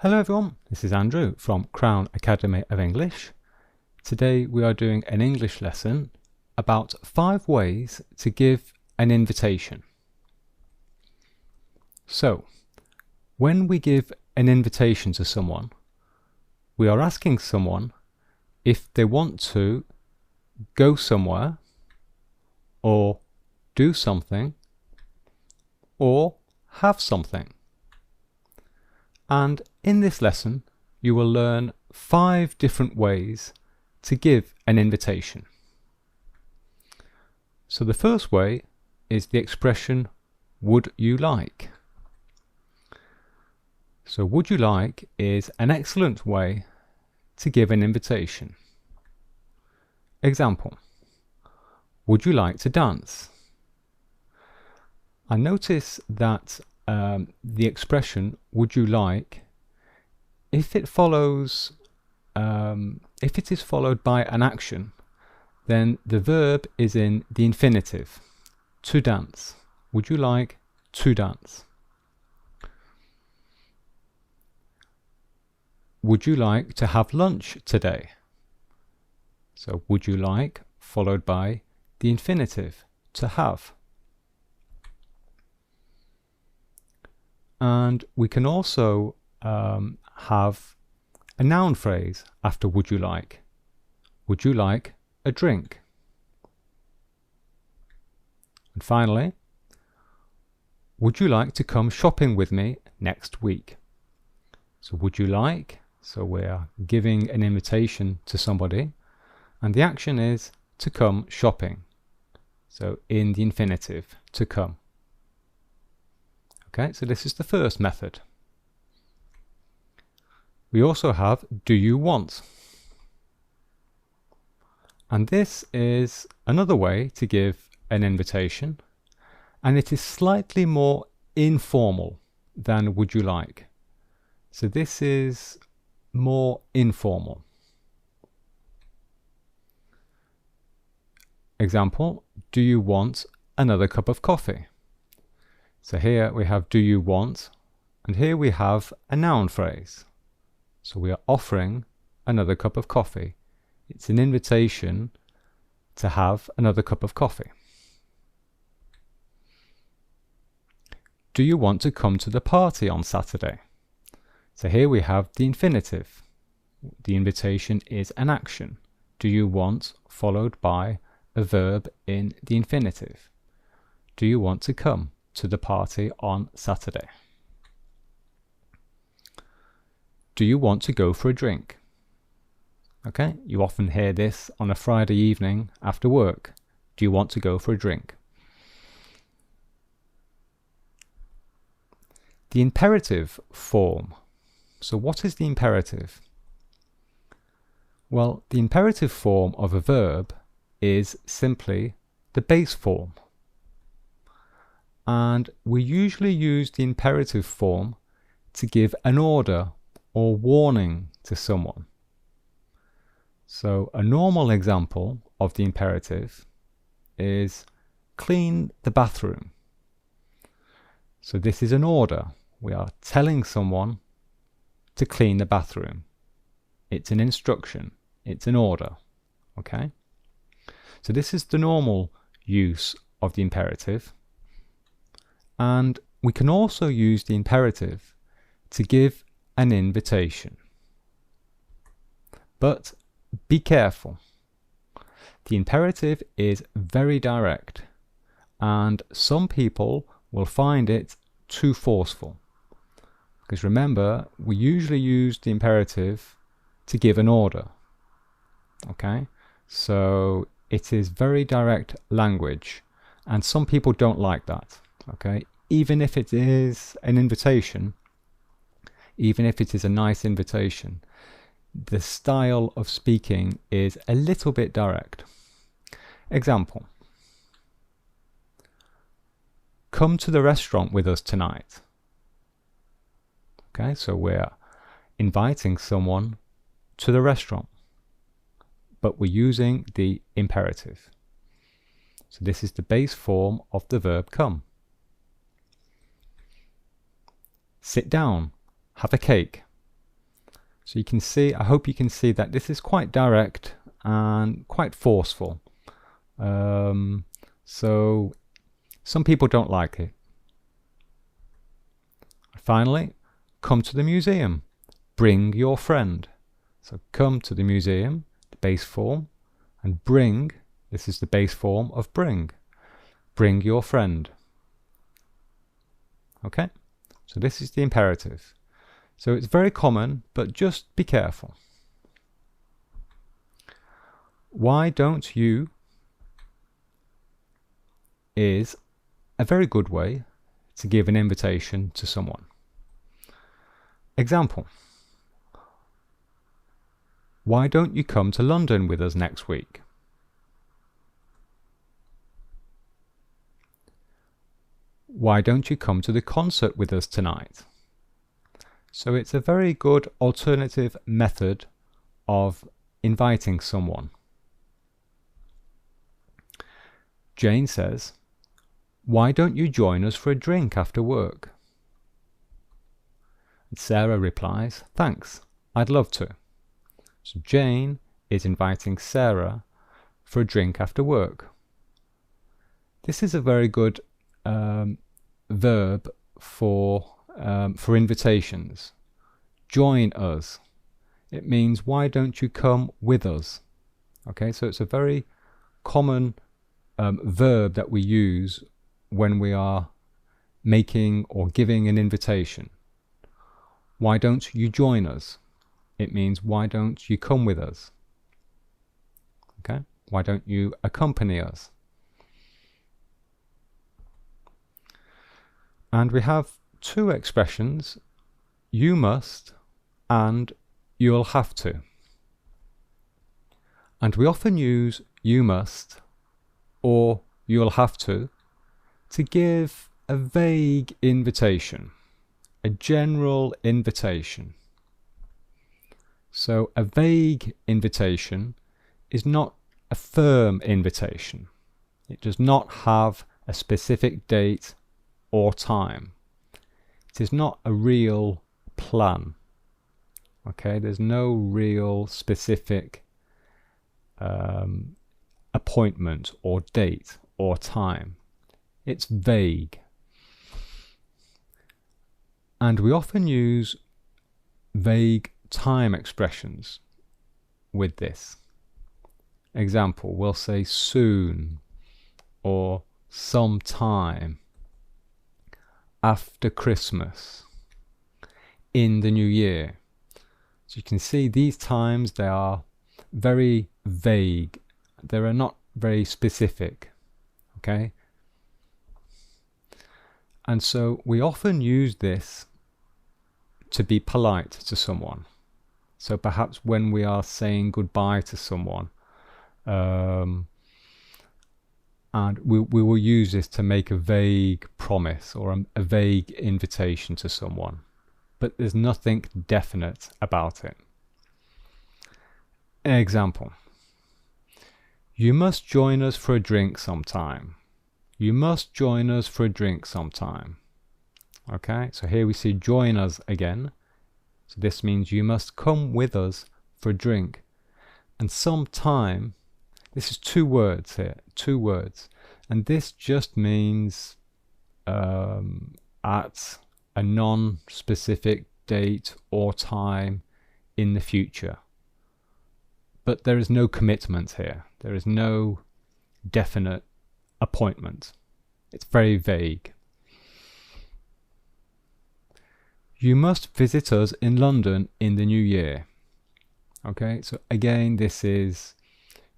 Hello everyone, this is Andrew from Crown Academy of English. Today we are doing an English lesson about 5 ways to give an invitation. So, when we give an invitation to someone, we are asking someone if they want to go somewhere or do something or have something. And in this lesson, you will learn 5 different ways to give an invitation. So the first way is the expression, would you like? So would you like is an excellent way to give an invitation. Example, would you like to dance? I notice that the expression would you like, if it is followed by an action, then the verb is in the infinitive, to dance. Would you like to dance? Would you like to have lunch today? So would you like followed by the infinitive, to have. And we can also have a noun phrase after would you like. Would you like a drink? And finally, would you like to come shopping with me next week? So would you like, so we're giving an invitation to somebody, and the action is to come shopping. So in the infinitive, to come. Okay, so this is the first method. We also have do you want? And this is another way to give an invitation, and it is slightly more informal than would you like. So this is more informal. Example, do you want another cup of coffee? So here we have do you want, and here we have a noun phrase. So we are offering another cup of coffee. It's an invitation to have another cup of coffee. Do you want to come to the party on Saturday? So here we have the infinitive. The invitation is an action. Do you want followed by a verb in the infinitive. Do you want to come to the party on Saturday? Do you want to go for a drink? Okay, you often hear this on a Friday evening after work. Do you want to go for a drink? The imperative form. So what is the imperative? Well, the imperative form of a verb is simply the base form. And we usually use the imperative form to give an order or warning to someone. So a normal example of the imperative is clean the bathroom. So this is an order. We are telling someone to clean the bathroom. It's an instruction. It's an order. Okay? So this is the normal use of the imperative. And we can also use the imperative to give an invitation. But be careful. The imperative is very direct, and some people will find it too forceful. Because remember, we usually use the imperative to give an order. Okay? So it is very direct language, and some people don't like that. Okay? Even if it is an invitation, even if it is a nice invitation, the style of speaking is a little bit direct. Example. Come to the restaurant with us tonight. Okay, so we're inviting someone to the restaurant, but we're using the imperative. So this is the base form of the verb come. Sit down, have a cake, So you can see, I hope you can see that this is quite direct and quite forceful. So some people don't like it. Finally, come to the museum. Bring your friend. So come to the museum, the base form, and bring, this is the base form of bring. Bring your friend. Okay? So this is the imperative. So it's very common, but just be careful. Why don't you is a very good way to give an invitation to someone. Example. Why don't you come to London with us next week? Why don't you come to the concert with us tonight? So it's a very good alternative method of inviting someone. Jane says, why don't you join us for a drink after work? And Sarah replies, thanks, I'd love to. So Jane is inviting Sarah for a drink after work. This is a very good verb for invitations. Join us. It means why don't you come with us? Okay, so it's a very common verb that we use when we are making or giving an invitation. Why don't you join us? It means why don't you come with us? Okay, why don't you accompany us? And we have two expressions, you must and you'll have to. And we often use you must or you'll have to give a vague invitation, a general invitation. So a vague invitation is not a firm invitation. It does not have a specific date or time. It is not a real plan. Okay, there's no real specific appointment or date or time. It's vague. And we often use vague time expressions with this. Example, we'll say soon or sometime, after Christmas, in the new year. So you can see these times, they are very vague. They are not very specific. Okay? And so we often use this to be polite to someone. So perhaps when we are saying goodbye to someone, and we will use this to make a vague promise or a vague invitation to someone, but there's nothing definite about it. Example, you must join us for a drink sometime. You must join us for a drink sometime. Okay, so here we see join us again. So this means you must come with us for a drink. And sometime, this is two words here, two words. And this just means at a non-specific date or time in the future. But there is no commitment here. There is no definite appointment. It's very vague. You must visit us in London in the new year. Okay, so again, this is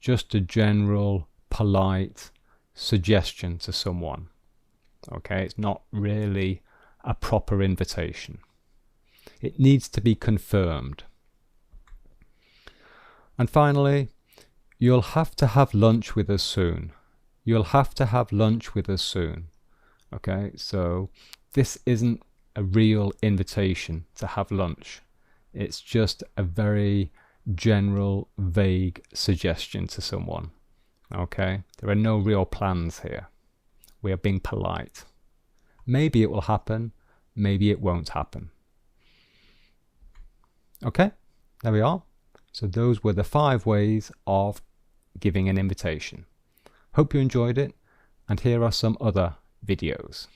just a general, polite suggestion to someone. Okay, it's not really a proper invitation. It needs to be confirmed. And finally, you'll have to have lunch with us soon. You'll have to have lunch with us soon. Okay, so this isn't a real invitation to have lunch. It's just a very general, vague suggestion to someone. Okay, there are no real plans here. We are being polite. Maybe it will happen, maybe it won't happen. Okay, There we are. So those were the 5 ways of giving an invitation. Hope you enjoyed it, and here are some other videos.